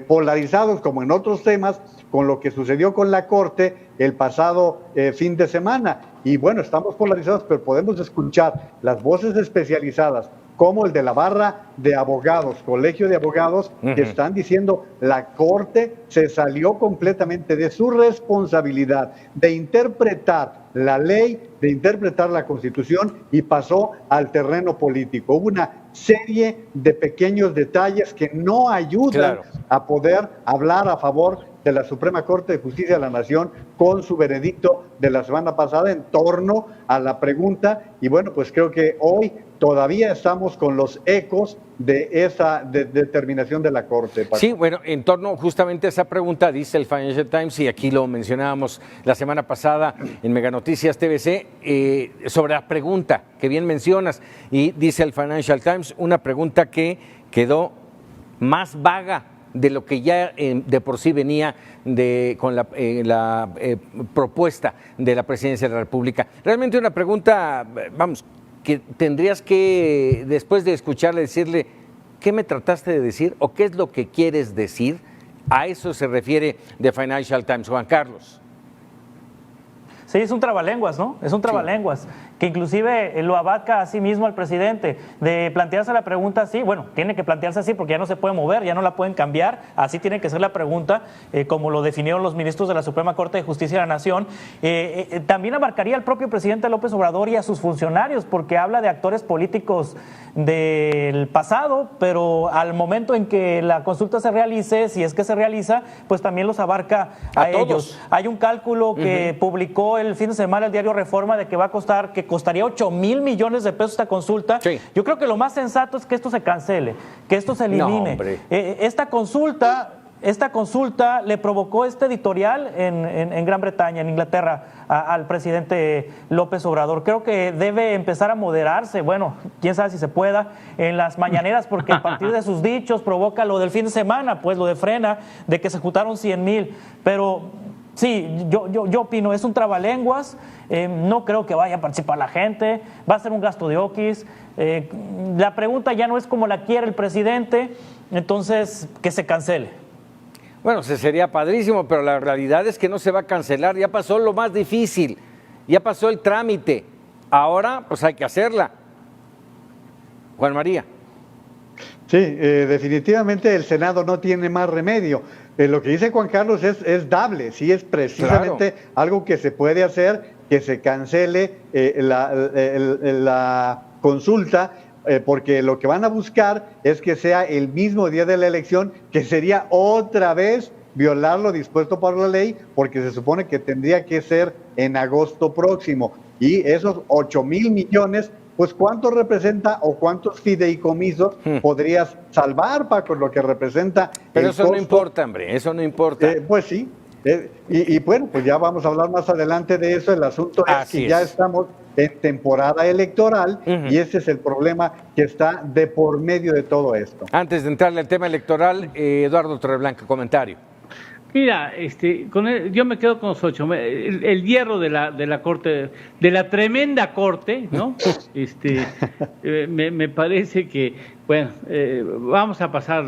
polarizados, como en otros temas, con lo que sucedió con la Corte el pasado fin de semana. Y bueno, estamos polarizados, pero podemos escuchar las voces especializadas como el de la barra de abogados, colegio de abogados, que están diciendo la Corte se salió completamente de su responsabilidad de interpretar la ley, de interpretar la Constitución y pasó al terreno político. Hubo una serie de pequeños detalles que no ayudan a poder hablar a favor de la Suprema Corte de Justicia de la Nación con su veredicto de la semana pasada en torno a la pregunta, y bueno, pues creo que hoy todavía estamos con los ecos de esa determinación de la Corte. Paco. Sí, bueno, en torno justamente a esa pregunta, dice el Financial Times, y aquí lo mencionábamos la semana pasada en Mega Noticias TVC, sobre la pregunta que bien mencionas, y dice el Financial Times, una pregunta que quedó más vaga de lo que ya de por sí venía con la propuesta de la Presidencia de la República. Realmente una pregunta, vamos, que tendrías que, después de escucharle, decirle, ¿qué me trataste de decir o qué es lo que quieres decir? A eso se refiere The Financial Times. Juan Carlos. Sí, es un trabalenguas, ¿no? Es un trabalenguas, que inclusive lo abarca a sí mismo al presidente, de plantearse la pregunta así, bueno, tiene que plantearse así porque ya no se puede mover, ya no la pueden cambiar, así tiene que ser la pregunta, como lo definieron los ministros de la Suprema Corte de Justicia de la Nación. También abarcaría al propio presidente López Obrador y a sus funcionarios, porque habla de actores políticos del pasado, pero al momento en que la consulta se realice, si es que se realiza, pues también los abarca a ellos. Hay un cálculo que publicó el fin de semana el diario Reforma de que costaría 8,000 millones de pesos esta consulta. Sí. Yo creo que lo más sensato es que esto se cancele, que esto se elimine. No, esta consulta le provocó este editorial en Gran Bretaña, en Inglaterra, al presidente López Obrador. Creo que debe empezar a moderarse, bueno, quién sabe si se pueda, en las mañaneras, porque a partir de sus dichos provoca lo del fin de semana, pues lo de frena, de que se ejecutaron 100,000, pero sí, yo opino, es un trabalenguas, no creo que vaya a participar la gente, va a ser un gasto de oquis, la pregunta ya no es como la quiere el presidente, entonces que se cancele. Bueno, sería padrísimo, pero la realidad es que no se va a cancelar, ya pasó lo más difícil, ya pasó el trámite, ahora pues hay que hacerla. Juan María. Sí, definitivamente el Senado no tiene más remedio. Lo que dice Juan Carlos es dable, sí es precisamente algo que se puede hacer, que se cancele la consulta, porque lo que van a buscar es que sea el mismo día de la elección, que sería otra vez violar lo dispuesto por la ley, porque se supone que tendría que ser en agosto próximo. Y esos 8,000 millones, pues ¿cuánto representa o cuántos fideicomisos podrías salvar, Paco, lo que representa? Pero eso costo? No importa, hombre, eso no importa. Pues sí, y bueno, pues ya vamos a hablar más adelante de eso. El asunto es que ya estamos en temporada electoral y ese es el problema que está de por medio de todo esto. Antes de entrarle al tema electoral, Eduardo Torreblanca, comentario. Mira, yo me quedo con los 8. El hierro de la corte, de la tremenda corte, ¿no? Me parece que, bueno, vamos a pasar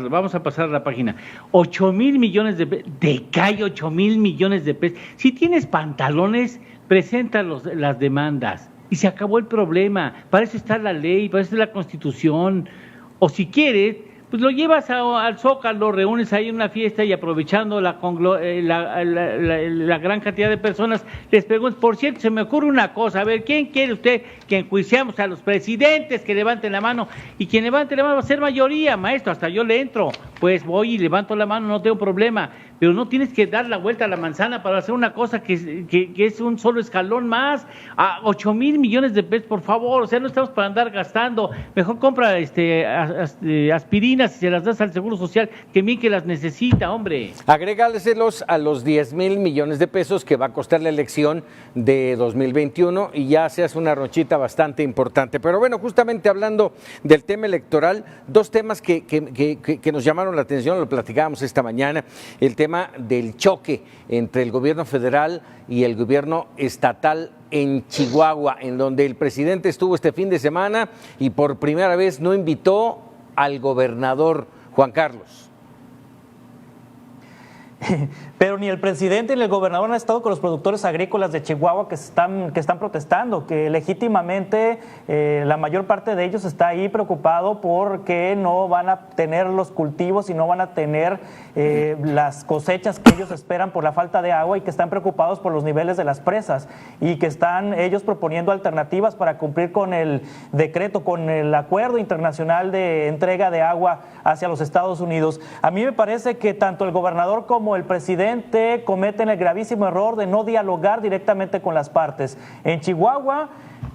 la página. 8,000 millones de pesos, decae 8,000 millones de pesos. Si tienes pantalones, presenta las demandas y se acabó el problema. Para eso está la ley, para eso es la Constitución. O si quieres, pues lo llevas al Zócalo, reúnes ahí en una fiesta y aprovechando la gran cantidad de personas, les preguntas, por cierto, se me ocurre una cosa, a ver, ¿quién quiere usted que enjuiciamos a los presidentes? Que levanten la mano, y quien levante la mano va a ser mayoría, maestro, hasta yo le entro, pues voy y levanto la mano, no tengo problema, pero no tienes que dar la vuelta a la manzana para hacer una cosa que es un solo escalón más. A 8,000 millones de pesos, por favor, o sea, no estamos para andar gastando, mejor compra aspirinas y se las das al Seguro Social, que bien que las necesita, hombre. Agrégaselos a los 10,000 millones de pesos que va a costar la elección de 2021 y ya se hace una ronchita bastante importante. Pero bueno, justamente hablando del tema electoral, dos temas que nos llamaron la atención, lo platicábamos esta mañana, el tema del choque entre el gobierno federal y el gobierno estatal en Chihuahua, en donde el presidente estuvo este fin de semana y por primera vez no invitó al gobernador. Juan Carlos. Pero ni el presidente ni el gobernador han estado con los productores agrícolas de Chihuahua que están protestando, que legítimamente la mayor parte de ellos está ahí preocupado porque no van a tener los cultivos y no van a tener las cosechas que ellos esperan por la falta de agua, y que están preocupados por los niveles de las presas, y que están ellos proponiendo alternativas para cumplir con el decreto, con el acuerdo internacional de entrega de agua hacia los Estados Unidos. A mí me parece que tanto el gobernador como el presidente cometen el gravísimo error de no dialogar directamente con las partes. En Chihuahua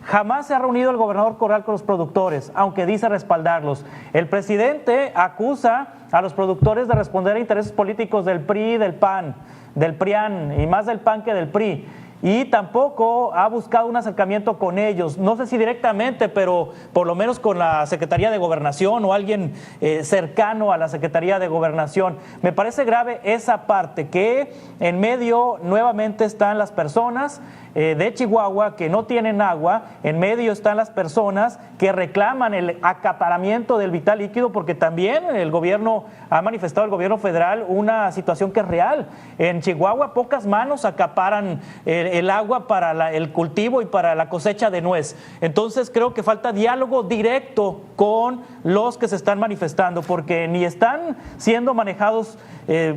jamás se ha reunido el gobernador Corral con los productores, aunque dice respaldarlos. El presidente acusa a los productores de responder a intereses políticos del PRI y del PAN, del PRIAN, y más del PAN que del PRI. Y tampoco ha buscado un acercamiento con ellos, no sé si directamente, pero por lo menos con la Secretaría de Gobernación o alguien cercano a la Secretaría de Gobernación. Me parece grave esa parte, que en medio nuevamente están las personas de Chihuahua que no tienen agua, en medio están las personas que reclaman el acaparamiento del vital líquido, porque también el gobierno ha manifestado, el gobierno federal, una situación que es real. En Chihuahua pocas manos acaparan el agua para el cultivo y para la cosecha de nuez. Entonces creo que falta diálogo directo con los que se están manifestando, porque ni están siendo manejados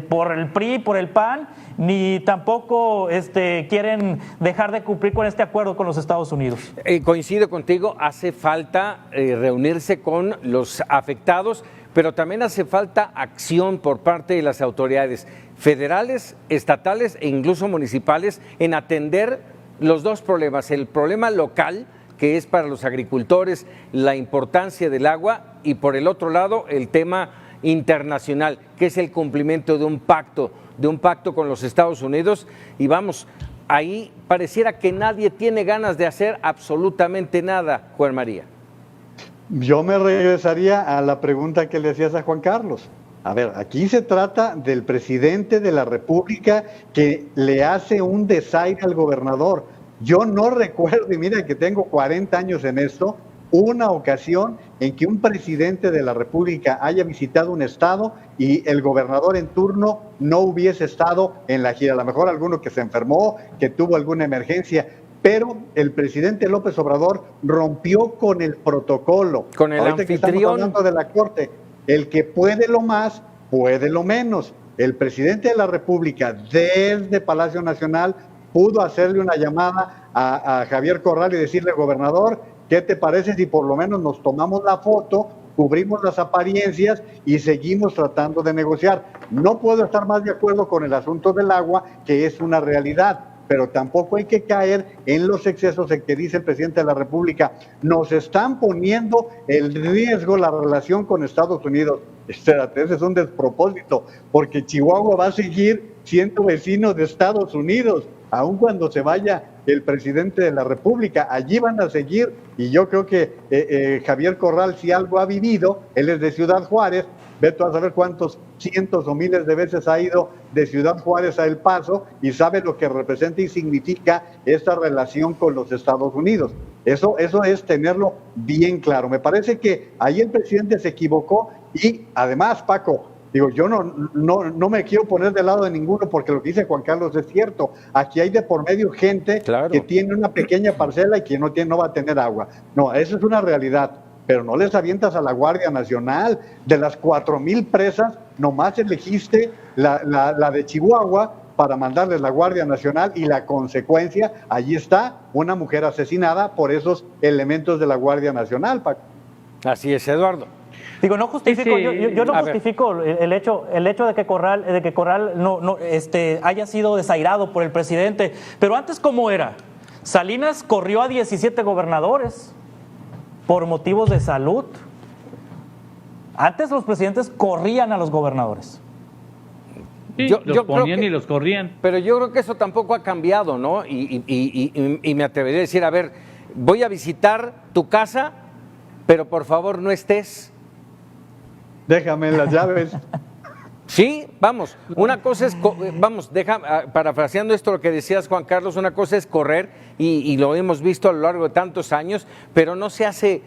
por el PRI, por el PAN, ni tampoco quieren dejar de cumplir con este acuerdo con los Estados Unidos. Coincido contigo, hace falta reunirse con los afectados, pero también hace falta acción por parte de las autoridades federales, estatales e incluso municipales en atender los dos problemas: el problema local, que es para los agricultores la importancia del agua, y por el otro lado el tema internacional, que es el cumplimiento de un pacto con los Estados Unidos. Y vamos, ahí pareciera que nadie tiene ganas de hacer absolutamente nada, Juan María. Yo me regresaría a la pregunta que le hacías a Juan Carlos. A ver, aquí se trata del presidente de la República que le hace un desaire al gobernador. Yo no recuerdo, y mira que tengo 40 años en esto, una ocasión en que un presidente de la República haya visitado un estado y el gobernador en turno no hubiese estado en la gira. A lo mejor alguno que se enfermó, que tuvo alguna emergencia, pero el presidente López Obrador rompió con el protocolo. Con el Ahorita anfitrión. que estamos hablando de la Corte, el que puede lo más, puede lo menos. El presidente de la República, desde Palacio Nacional, pudo hacerle una llamada a Javier Corral y decirle: gobernador, ¿qué te parece si por lo menos nos tomamos la foto, cubrimos las apariencias y seguimos tratando de negociar? No puedo estar más de acuerdo con el asunto del agua, que es una realidad, pero tampoco hay que caer en los excesos en que dice el presidente de la República: nos están poniendo en riesgo la relación con Estados Unidos. Espérate, ese es un despropósito, porque Chihuahua va a seguir siendo vecino de Estados Unidos, aun cuando se vaya el presidente de la República. Allí van a seguir, y yo creo que Javier Corral, si algo ha vivido, él es de Ciudad Juárez, vete a saber cuántos cientos o miles de veces ha ido de Ciudad Juárez a El Paso y sabe lo que representa y significa esta relación con los Estados Unidos. Eso es tenerlo bien claro. Me parece que ahí el presidente se equivocó, y además, Paco, digo, yo no me quiero poner del lado de ninguno, porque lo que dice Juan Carlos es cierto. Aquí hay de por medio gente que tiene una pequeña parcela y que no va a tener agua. No, eso es una realidad. Pero no les avientas a la Guardia Nacional. De las 4,000 presas, nomás elegiste la de Chihuahua para mandarles la Guardia Nacional, y la consecuencia, allí está, una mujer asesinada por esos elementos de la Guardia Nacional, Paco. Así es, Eduardo. Digo, no justifico, yo no justifico el hecho de que Corral no haya sido desairado por el presidente, pero antes, ¿cómo era? Salinas corrió a 17 gobernadores por motivos de salud. Antes los presidentes corrían a los gobernadores. Sí, los ponían y los corrían. Pero yo creo que eso tampoco ha cambiado, ¿no? Y me atrevería a decir: a ver, voy a visitar tu casa, pero por favor no estés. Déjame las llaves. Sí, vamos, una cosa es, parafraseando esto lo que decías, Juan Carlos, una cosa es correr, y lo hemos visto a lo largo de tantos años, pero no se hace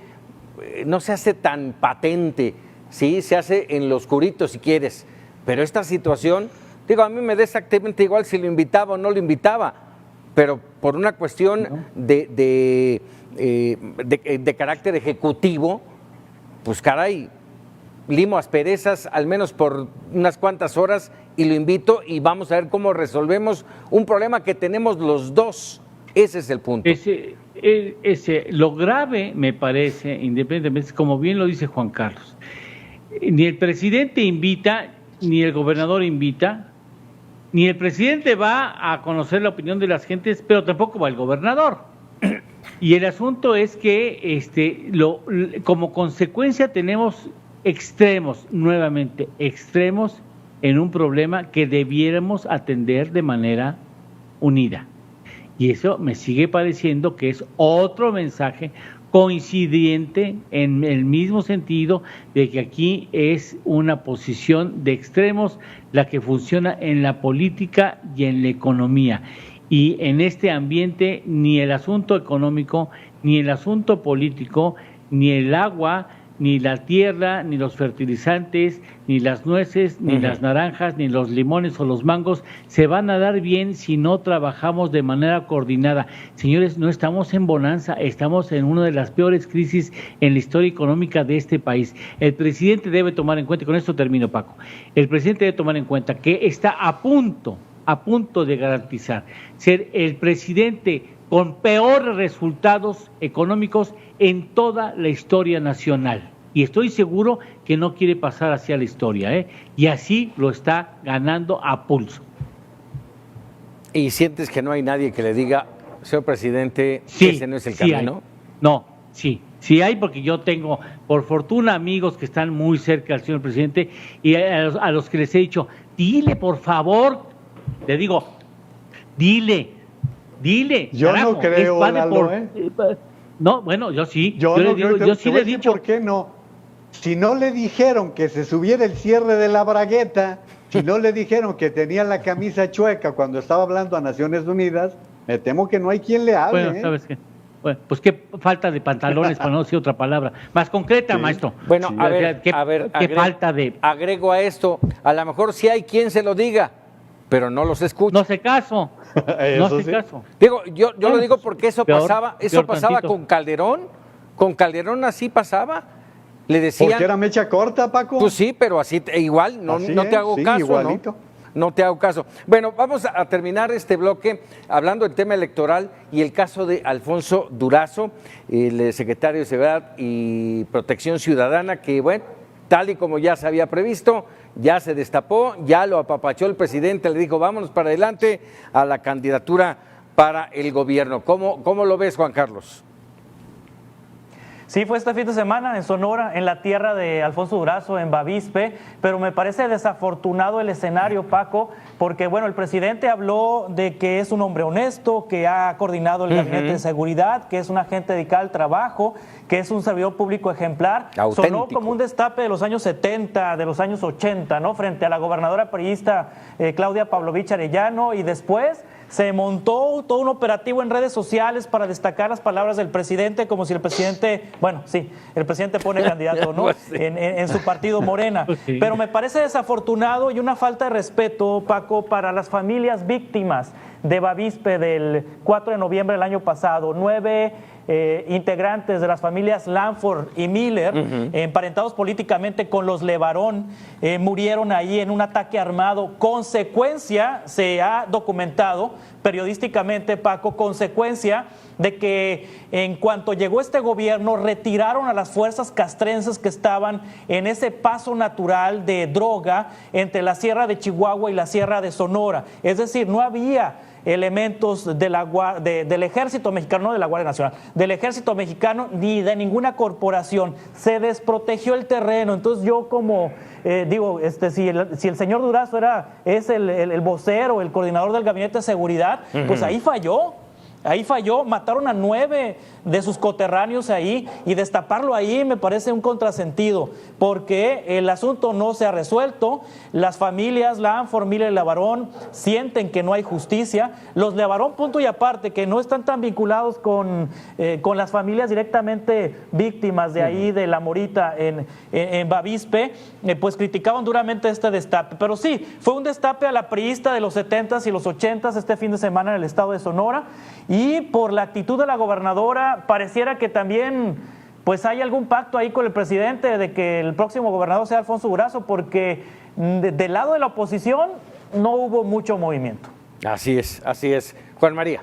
tan patente, ¿sí? Se hace en lo oscurito si quieres, pero esta situación Digo, a mí me da exactamente igual si lo invitaba o no lo invitaba, pero por una cuestión de carácter ejecutivo, pues caray, limo asperezas al menos por unas cuantas horas y lo invito y vamos a ver cómo resolvemos un problema que tenemos los dos. Ese es el punto. Lo grave, me parece, independientemente, como bien lo dice Juan Carlos, ni el presidente invita, ni el gobernador invita, ni el presidente va a conocer la opinión de las gentes, pero tampoco va el gobernador. Y el asunto es que como consecuencia tenemos extremos, nuevamente extremos, en un problema que debiéramos atender de manera unida. Y eso me sigue pareciendo que es otro mensaje coincidente en el mismo sentido de que aquí es una posición de extremos la que funciona en la política y en la economía. Y en este ambiente ni el asunto económico, ni el asunto político, ni el agua, ni la tierra, ni los fertilizantes, ni las nueces, ni las naranjas, ni los limones o los mangos se van a dar bien si no trabajamos de manera coordinada. Señores, no estamos en bonanza, estamos en una de las peores crisis en la historia económica de este país. El presidente debe tomar en cuenta, y con esto termino, Paco, el presidente debe tomar en cuenta que está a punto de garantizar ser el presidente con peores resultados económicos en toda la historia nacional. Y estoy seguro que no quiere pasar hacia la historia, y así lo está ganando a pulso. ¿Y sientes que no hay nadie que le diga, señor presidente, que ese no es el camino? No, sí hay, porque yo tengo, por fortuna, amigos que están muy cerca del señor presidente y a los que les he dicho, dile, por favor, le digo, dile. Yo carajo, no creo, Lalo, No, bueno, yo sí. Yo sí le he dicho. ¿Por qué no? Si no le dijeron que se subiera el cierre de la bragueta, si no le dijeron que tenía la camisa chueca cuando estaba hablando a Naciones Unidas, me temo que no hay quien le hable. Bueno, ¿sabes qué? Bueno, pues qué falta de pantalones, para no decir otra palabra. Más concreta, maestro. Bueno, sí. A ver, falta de... Agrego a esto, a lo mejor sí hay quien se lo diga, pero no los escucha. No sé caso. Digo, yo lo digo porque eso pasaba con Calderón. Con Calderón así pasaba. Le decían. Porque era mecha corta, Paco. Pues sí, pero así igual, no te hago caso. Igualito. No te hago caso. Bueno, vamos a terminar este bloque hablando del tema electoral y el caso de Alfonso Durazo, el secretario de Seguridad y Protección Ciudadana, que bueno, tal y como ya se había previsto, ya se destapó, ya lo apapachó el presidente, le dijo vámonos para adelante a la candidatura para el gobierno. ¿Cómo lo ves, Juan Carlos? Sí, fue este fin de semana en Sonora, en la tierra de Alfonso Durazo, en Bavispe, pero me parece desafortunado el escenario, Paco, porque bueno, el presidente habló de que es un hombre honesto, que ha coordinado el gabinete de seguridad, que es un agente dedicado al trabajo, que es un servidor público ejemplar. Auténtico. Sonó como un destape de los años 70, de los años 80, ¿no? Frente a la gobernadora priista Claudia Pavlovich Arellano, y después se montó todo un operativo en redes sociales para destacar las palabras del presidente, como si el presidente, bueno, sí, el presidente pone candidato, ¿no? Pues sí. En su partido Morena. Pues sí. Pero me parece desafortunado y una falta de respeto, Paco, para las familias víctimas de Bavispe del 4 de noviembre del año pasado. 9 integrantes de las familias Lanford y Miller, emparentados políticamente con los Levarón, murieron ahí en un ataque armado. Consecuencia, se ha documentado periodísticamente, Paco, consecuencia de que en cuanto llegó este gobierno retiraron a las fuerzas castrenses que estaban en ese paso natural de droga entre la Sierra de Chihuahua y la Sierra de Sonora. Es decir, no había elementos del Ejército Mexicano, no de la Guardia Nacional, del Ejército Mexicano ni de ninguna corporación. Se desprotegió el terreno. Entonces yo como digo, si el señor Durazo es el vocero, el coordinador del Gabinete de Seguridad, pues ahí falló. Ahí falló, mataron a 9 de sus coterráneos ahí, y destaparlo ahí me parece un contrasentido, porque el asunto no se ha resuelto, las familias, la familia Levarón, sienten que no hay justicia, los Levarón, punto y aparte, que no están tan vinculados con las familias directamente víctimas de ahí, de La Morita en Bavispe, pues criticaban duramente este destape, pero sí, fue un destape a la priista de los 70s y los 80s este fin de semana en el estado de Sonora. Y por la actitud de la gobernadora, pareciera que también pues hay algún pacto ahí con el presidente de que el próximo gobernador sea Alfonso Durazo, porque del lado de la oposición no hubo mucho movimiento. Así es. Juan María.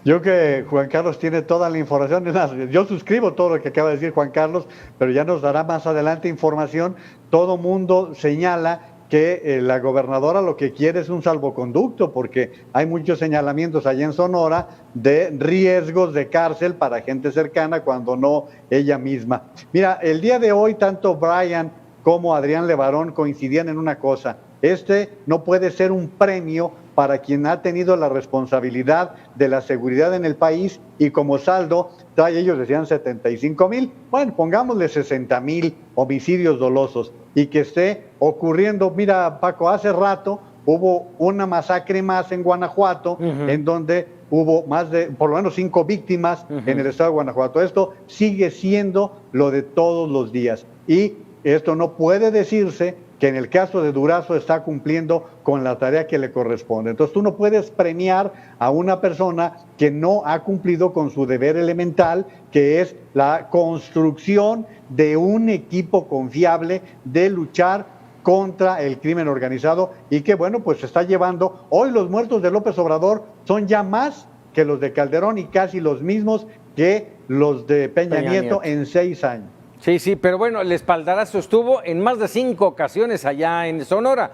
Yo que Juan Carlos tiene toda la información, yo suscribo todo lo que acaba de decir Juan Carlos, pero ya nos dará más adelante información. Todo mundo señala que la gobernadora lo que quiere es un salvoconducto, porque hay muchos señalamientos allá en Sonora de riesgos de cárcel para gente cercana, cuando no ella misma. Mira, el día de hoy tanto Brian como Adrián Levarón coincidían en una cosa: este no puede ser un premio para quien ha tenido la responsabilidad de la seguridad en el país, y como saldo, ellos decían 75,000, bueno, pongámosle 60,000 homicidios dolosos, y que esté ocurriendo. Mira, Paco, hace rato hubo una masacre más en Guanajuato, en donde hubo más de, por lo menos 5 víctimas en el estado de Guanajuato. Esto sigue siendo lo de todos los días, y esto no puede decirse que en el caso de Durazo está cumpliendo con la tarea que le corresponde. Entonces tú no puedes premiar a una persona que no ha cumplido con su deber elemental, que es la construcción de un equipo confiable de luchar contra el crimen organizado, y que bueno, pues se está llevando. Hoy los muertos de López Obrador son ya más que los de Calderón, y casi los mismos que los de Peña Nieto en 6 años. Sí, pero bueno, el espaldarazo estuvo en más de 5 ocasiones allá en Sonora.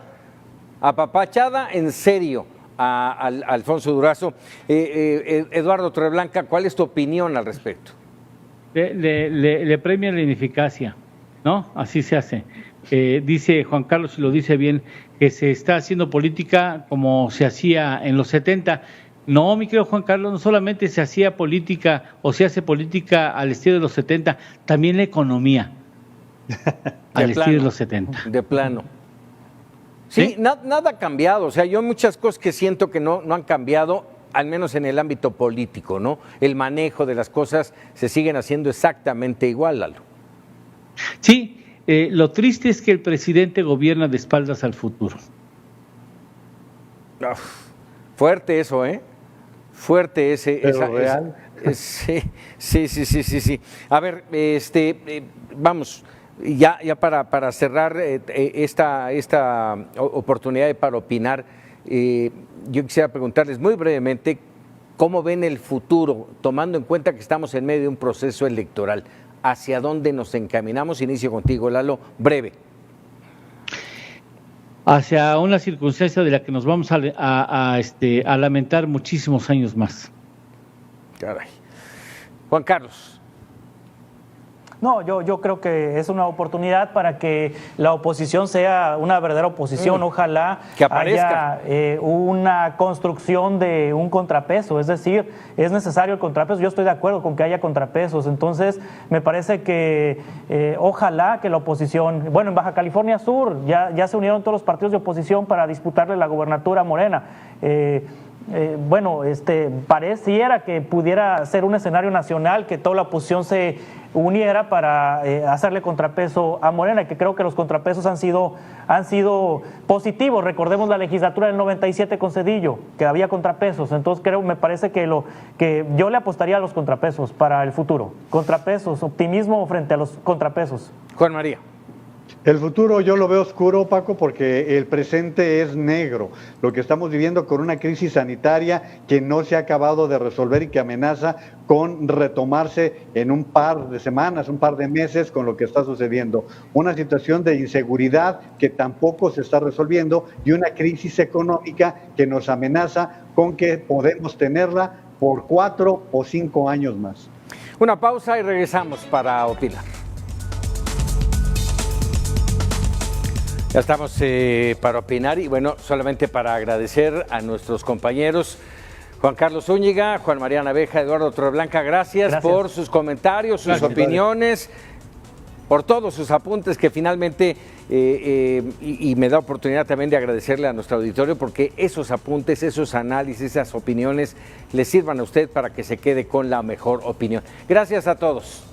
Apapachada en serio a Alfonso Durazo. Eduardo Torreblanca, ¿cuál es tu opinión al respecto? Le premia la ineficacia, ¿no? Así se hace. Dice Juan Carlos, y lo dice bien, que se está haciendo política como se hacía en los 70. No, mi querido Juan Carlos, no solamente se hacía política o se hace política al estilo de los 70, también la economía al estilo de los 70. De plano. Sí, nada ha cambiado. O sea, yo hay muchas cosas que siento que no han cambiado, al menos en el ámbito político, ¿no? El manejo de las cosas se siguen haciendo exactamente igual, Lalo. Sí, lo triste es que el presidente gobierna de espaldas al futuro. Fuerte eso, ¿eh? Fuerte real. Sí. A ver, vamos, ya para cerrar esta oportunidad para opinar, yo quisiera preguntarles muy brevemente cómo ven el futuro, tomando en cuenta que estamos en medio de un proceso electoral. ¿Hacia dónde nos encaminamos? Inicio contigo, Lalo, breve. Hacia una circunstancia de la que nos vamos a lamentar muchísimos años más. Caray. Juan Carlos. No, yo creo que es una oportunidad para que la oposición sea una verdadera oposición. Ojalá que aparezca. haya una construcción de un contrapeso, es decir, es necesario el contrapeso. Yo estoy de acuerdo con que haya contrapesos, entonces me parece que ojalá que la oposición, bueno, en Baja California Sur ya se unieron todos los partidos de oposición para disputarle la gubernatura a Morena. Pareciera que pudiera ser un escenario nacional, que toda la oposición se uniera para hacerle contrapeso a Morena, que creo que los contrapesos han sido positivos. Recordemos la legislatura del 97 con Zedillo, que había contrapesos. Entonces me parece que yo le apostaría a los contrapesos para el futuro. Contrapesos, optimismo frente a los contrapesos. Juan María. El futuro yo lo veo oscuro, Paco, porque el presente es negro. Lo que estamos viviendo con una crisis sanitaria que no se ha acabado de resolver y que amenaza con retomarse en un par de semanas, un par de meses con lo que está sucediendo. Una situación de inseguridad que tampoco se está resolviendo, y una crisis económica que nos amenaza con que podemos tenerla por 4 o 5 años más. Una pausa y regresamos para opinar. Ya estamos para opinar, y bueno, solamente para agradecer a nuestros compañeros Juan Carlos Zúñiga, Juan María Naveja, Eduardo Torreblanca, gracias por sus comentarios, sus opiniones, por todos sus apuntes que finalmente, y me da oportunidad también de agradecerle a nuestro auditorio porque esos apuntes, esos análisis, esas opiniones le sirvan a usted para que se quede con la mejor opinión. Gracias a todos.